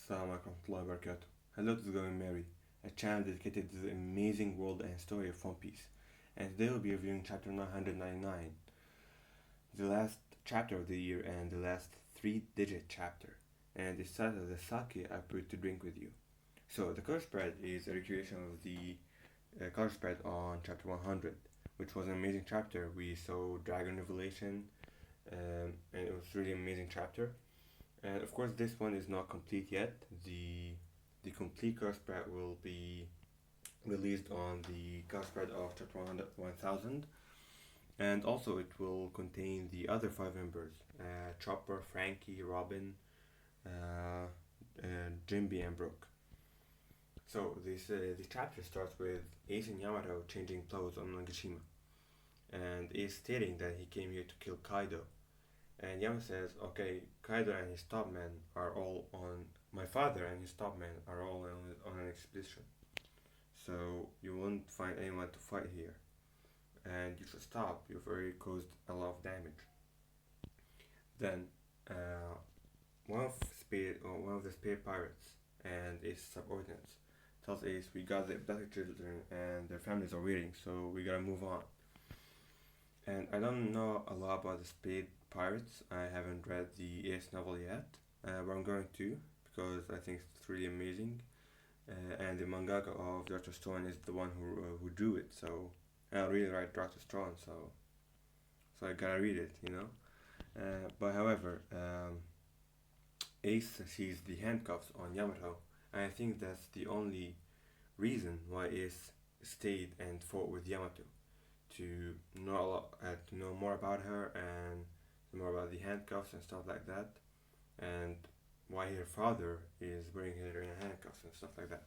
Assalamu alaikum warahmatullahi wabarakatuh. Hello, this is Going Mary, a channel dedicated to the amazing world and story of One Piece. And today we'll be reviewing chapter 999, the last chapter of the year and the last three-digit chapter. And it's titled The Sake I Put to Drink With You. So the color spread is a recreation of the color spread on chapter 100, which was an amazing chapter. We saw Dragon Revelation, and it was really amazing chapter. And of course, this one is not complete yet. The complete color spread will be released on the color spread of chapter 1000, and also it will contain the other five members: Chopper, Frankie, Robin, uh, Jimby, and Brooke. So the chapter starts with Ace and Yamato changing clothes on Nagashima, and Ace stating that he came here to kill Kaido. And Yama says, okay, Kaido and his top men are all on. My father and his top men are all on an expedition. So you won't find anyone to fight here. And you should stop, you've already caused a lot of damage. Then, one of the Spade pirates and his subordinates tells Ace, we got the abducted children and their families are waiting, so we gotta move on. And I don't know a lot about the Spade Pirates. I haven't read the Ace novel yet, but I'm going to because I think it's really amazing. And the mangaka of Dr. Stone is the one who drew it, so I really like Dr. Stone, so I gotta read it, you know. But however, Ace sees the handcuffs on Yamato, and I think that's the only reason why Ace stayed and fought with Yamato to know to know more about her and more about the handcuffs and stuff like that, and why her father is wearing her in handcuffs and stuff like that.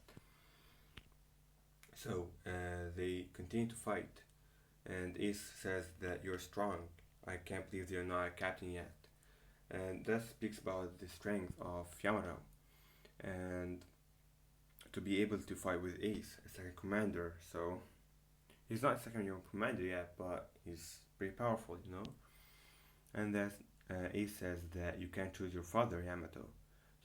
So they continue to fight, and Ace says that you're strong. I can't believe you're not a captain yet, and that speaks about the strength of Yamato, and to be able to fight with Ace, a second commander. So he's not second year commander yet, but he's pretty powerful, you know. And then Ace says that you can't choose your father, Yamato.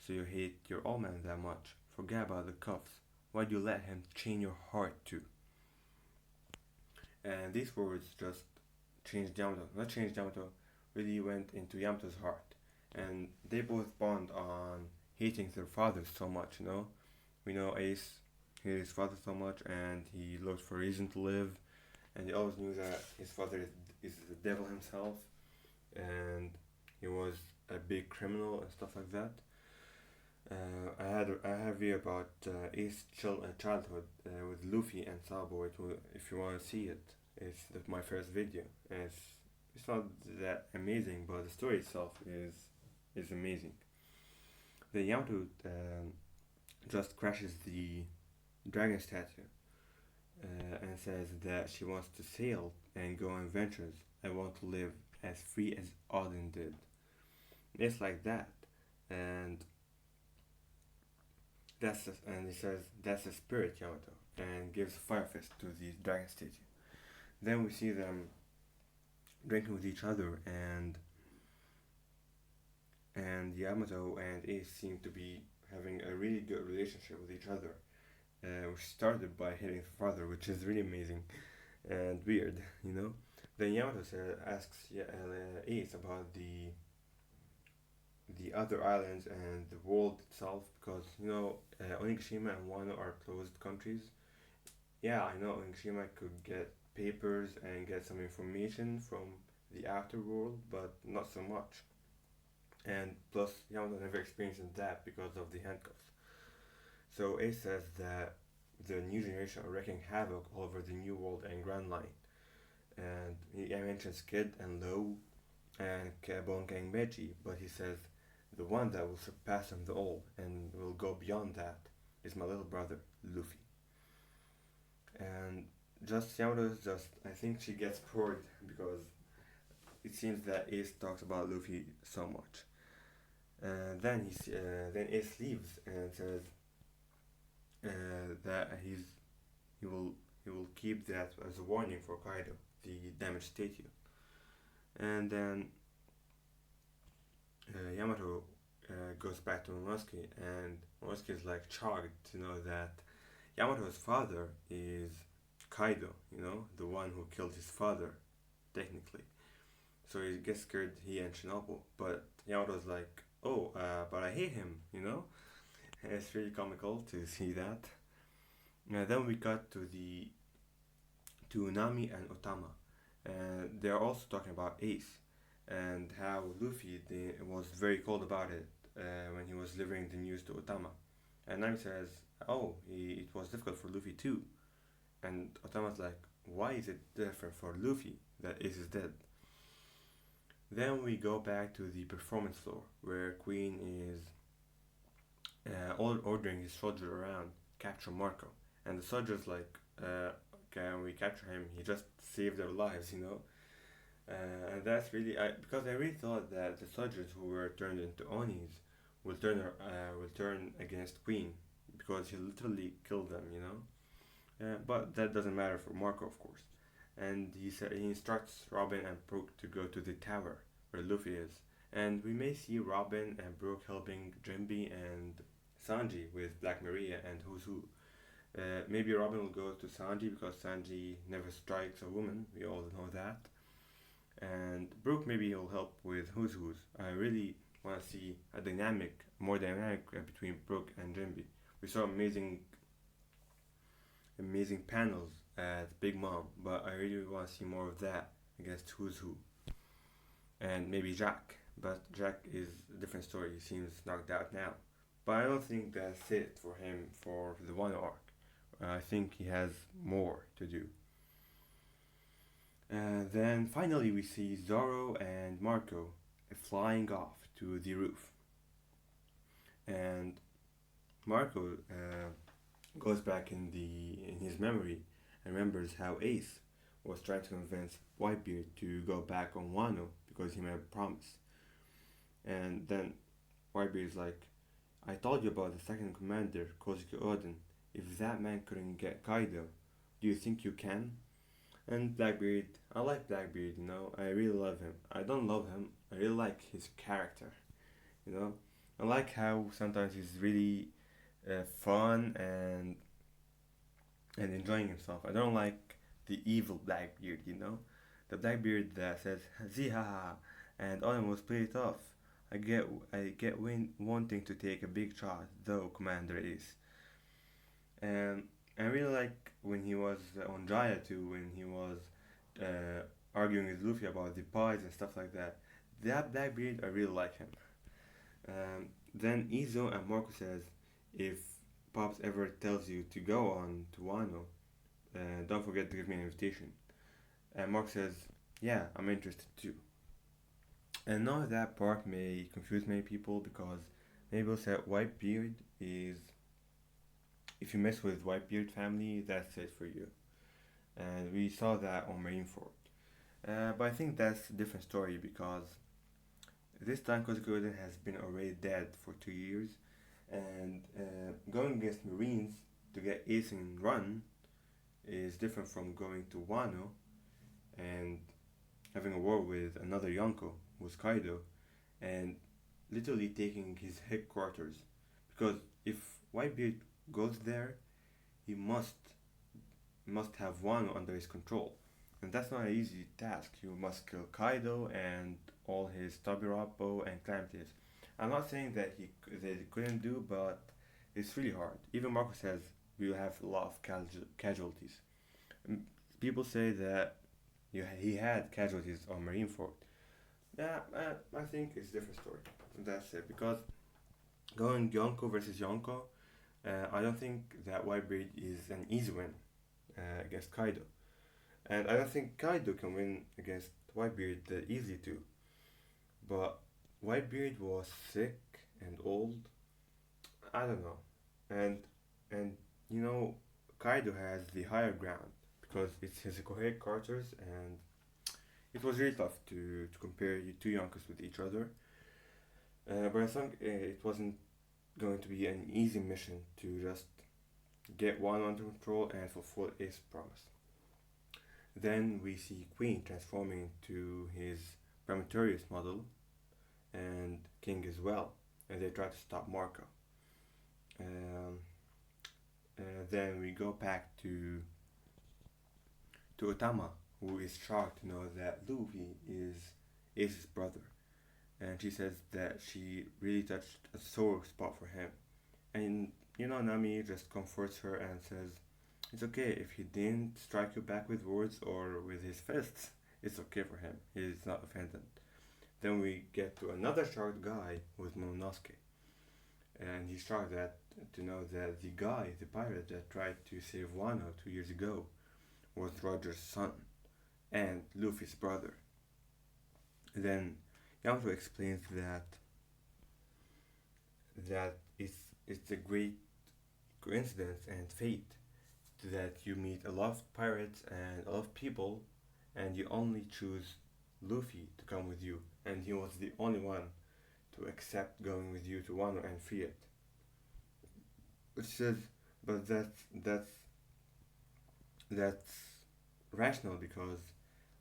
So you hate your old man that much. Forget about the cuffs. Why'd you let him chain your heart too? And these words just changed Yamato. Not changed Yamato, really went into Yamato's heart. And they both bond on hating their fathers so much, you know. We know Ace hated his father so much and he looked for a reason to live, and he always knew that his father is the devil himself, and he was a big criminal and stuff like that. I have here about Ace's childhood with Luffy and Sabo. If you want to see it, it's my first video. And it's not that amazing, but the story itself is amazing. The Yamato just crashes the dragon statue and says that she wants to sail and go on adventures and want to live as free as Odin did. It's like that, and and he says that's the spirit, Yamato, and gives Fire Fist to the dragon statue. Then we see them drinking with each other, and Yamato and Ace seem to be having a really good relationship with each other, which started by hitting his father, which is really amazing and weird, you know. Then Yamato asks Ace about the other islands and the world itself, because you know Onigashima and Wano are closed countries. Yeah, I know Onigashima could get papers and get some information from the outer world, but not so much. And plus, Yamato never experienced that because of the handcuffs. So Ace says that the new generation are wreaking havoc all over the New World and Grand Line. And he mentions Kid and Low and Bon Gang Meiji, but he says the one that will surpass them all and will go beyond that is my little brother, Luffy. And I think she gets bored because it seems that Ace talks about Luffy so much. Then Ace leaves and says that he will keep that as a warning for Kaido, the damaged statue. And then Yamato goes back to Momosuke, and Momosuke is like shocked to know that Yamato's father is Kaido, the one who killed his father, technically. So he gets scared, he and Shinobu. But Yamato's like, oh, but I hate him. And it's really comical to see that. Then we got to Nami and Otama. And they're also talking about Ace and how Luffy was very cold about it when he was delivering the news to Otama. And Nami says, oh, it was difficult for Luffy too. And Otama's like, why is it different for Luffy that Ace is dead? Then we go back to the performance floor where Queen is ordering his soldier around capture Marco. And the soldier's like, can we capture him? He just saved their lives. And that's really because I really thought that the soldiers who were turned into Onis will turn against Queen because he literally killed them. But that doesn't matter for Marco, of course. And he instructs Robin and Brooke to go to the tower where Luffy is, and we may see Robin and Brooke helping Jinbe and Sanji with Black Maria and Who's Who. Maybe Robin will go to Sanji because Sanji never strikes a woman. We all know that. And Brooke maybe he'll help with Who's Who's. I really want to see a more dynamic between Brooke and Jinbe. We saw amazing panels at Big Mom, but I really want to see more of that against Who's Who. And maybe Jack, but Jack is a different story. He seems knocked out now. But I don't think that's it for him for the one arc. I think he has more to do. Then finally we see Zoro and Marco flying off to the roof. And Marco goes back in his memory and remembers how Ace was trying to convince Whitebeard to go back on Wano because he made a promise. And then Whitebeard's like, I told you about the second commander, Kozuki Oden. If that man couldn't get Kaido, do you think you can? And Blackbeard, I like Blackbeard. I really love him. I don't love him, I really like his character, you know. I like how sometimes he's really fun and enjoying himself. I don't like the evil Blackbeard. The Blackbeard that says Zihaha and almost play it off. I get wanting to take a big shot, though Commander is. And I really like when he was on Jaya too, when he was arguing with Luffy about the pies and stuff like that. That Blackbeard, I really like him. Then Izo and Marco says, if Pops ever tells you to go on to Wano, don't forget to give me an invitation. And Mark says, yeah, I'm interested too. And now that part may confuse many people because many people said Whitebeard is, if you mess with Whitebeard family, that's it for you. And we saw that on Marineford. But I think that's a different story because this time Kozuki Oden has been already dead for 2 years, and going against Marines to get Ace and Run is different from going to Wano and having a war with another Yonko, who's Kaido, and literally taking his headquarters. Because if Whitebeard goes there, he must have Wano under his control. And that's not an easy task. You must kill Kaido and all his Tabirapo and Calamities. I'm not saying that they couldn't do, but it's really hard. Even Marco says we will have a lot of casualties. People say that he had casualties on Marineford. Yeah, I think it's a different story. That's it. Because going Yonko versus Yonko, I don't think that Whitebeard is an easy win against Kaido. And I don't think Kaido can win against Whitebeard that easily too. But Whitebeard was sick and old. I don't know. And Kaido has the higher ground because it's his headquarters, and it was really tough to compare you two Yonkers with each other. But I think it wasn't going to be an easy mission to just get one under control and fulfill Ace's promise. Then we see Queen transforming into his Prometheus model, and King as well. and they try to stop Marco. Um, then we go back to Otama, who is shocked to know that Luffy is Ace's brother, and she says that she really touched a sore spot for him. And Nami just comforts her and says, "It's okay if he didn't strike you back with words or with his fists. It's okay for him. He's not offended." Then we get to another shocked guy with Momonosuke, and he's shocked that to know that the guy, the pirate that tried to save Wano 2 years ago, was Roger's son and Luffy's brother. Then Yamato explains that it's a great coincidence and fate that you meet a lot of pirates and a lot of people, and you only choose Luffy to come with you, and he was the only one to accept going with you to Wano and free it. Which says, but that's rational because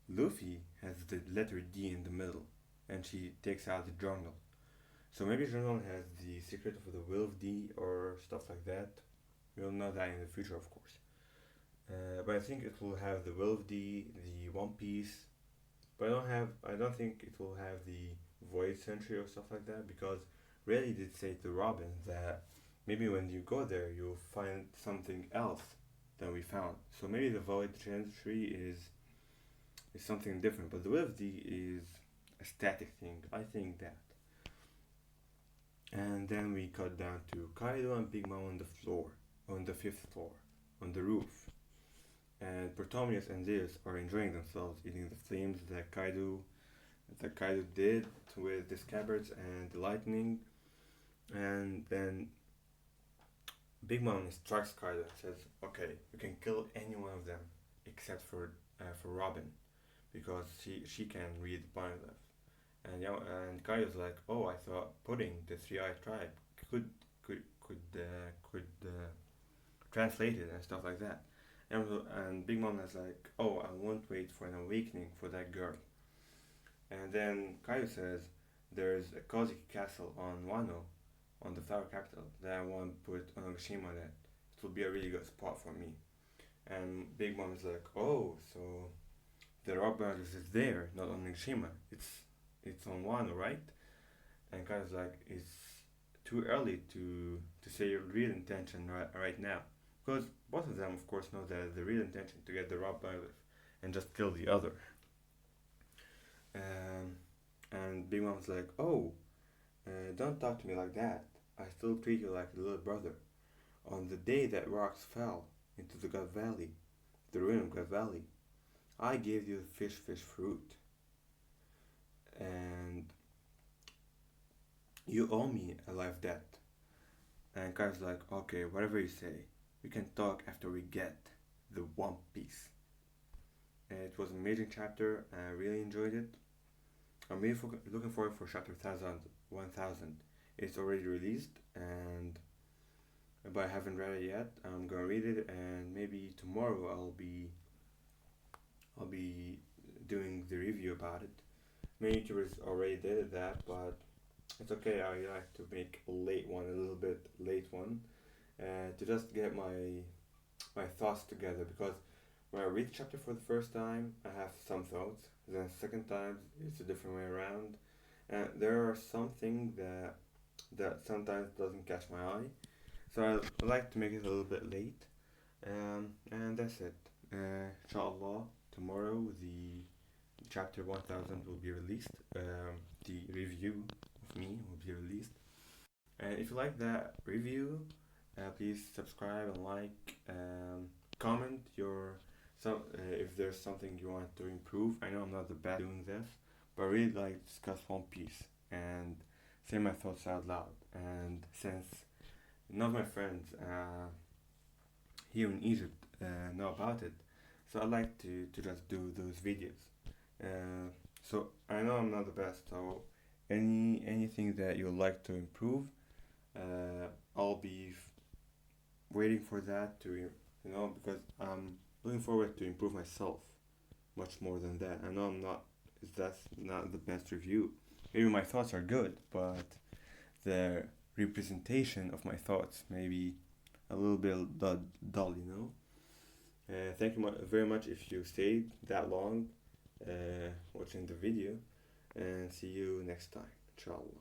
Luffy has the letter D in the middle, and she takes out the journal. So maybe journal has the secret of the will of D or stuff like that. We'll know that in the future, of course. But I think it will have the will of D, the One Piece, but I don't think it will have the Void Century or stuff like that because Rayleigh did say to Robin that maybe when you go there you'll find something else than we found. So maybe the Void Century is something different, but the will of D is a static thing. I think that. And then we cut down to Kaido and Big Mom on the floor, on the fifth floor, on the roof. And Protomius and Zeus are enjoying themselves eating the flames that Kaido did with the scabbards and the lightning. And then Big Mom instructs Kaido and says, "Okay, you can kill any one of them except for Robin, because she can read Poneglyph." And Kaido's like, "Oh, I thought Pudding, the three-eyed tribe, could translate it and stuff like that." And Big Mom is like, "Oh, I won't wait for an awakening for that girl." And then Kaido says, "There's a cozy castle on Wano, on the flower capital, that I want to put Onigashima on it. It will be a really good spot for me." And Big Mom is like, "Oh, so the Rock Brothers is there, not on Onigashima. It's on Wano, right?" And Kaido's like, "It's too early to say your real intention right now." Because both of them, of course, know that the real intention to get the Rob Bailiff and just kill the other. And Big Mom's like, "Oh, don't talk to me like that. I still treat you like a little brother. On the day that rocks fell into the God Valley, the ruin of God Valley, I gave you the fish fruit. And you owe me a life debt." And Kai's like, "Okay, whatever you say. We can talk after we get the One Piece." And it was an amazing chapter. I really enjoyed it. I'm really looking forward for chapter 1000. It's already released, but I haven't read it yet. I'm gonna read it, and maybe tomorrow I'll be doing the review about it. Many YouTubers already did that, but it's okay. I like to make a little bit late one, to just get my thoughts together, because when I read the chapter for the first time, I have some thoughts. Then second time, it's a different way around, and there are some things that sometimes doesn't catch my eye. So I like to make it a little bit late, and that's it. Inshallah, tomorrow the chapter 1000 will be released. The review of me will be released. And if you like that review, please subscribe and like. Comment if there's something you want to improve. I know I'm not the best doing this, but I really like to discuss One Piece and say my thoughts out loud. And since none of my friends here in Egypt know about it, so I like to just do those videos. So I know I'm not the best, so anything that you'd like to improve, I'll be waiting for that because I'm looking forward to improve myself much more than that. I know that's not the best review. Maybe my thoughts are good, but the representation of my thoughts may be a little bit dull, you know. Thank you very much if you stayed that long watching the video, and see you next time, inshallah.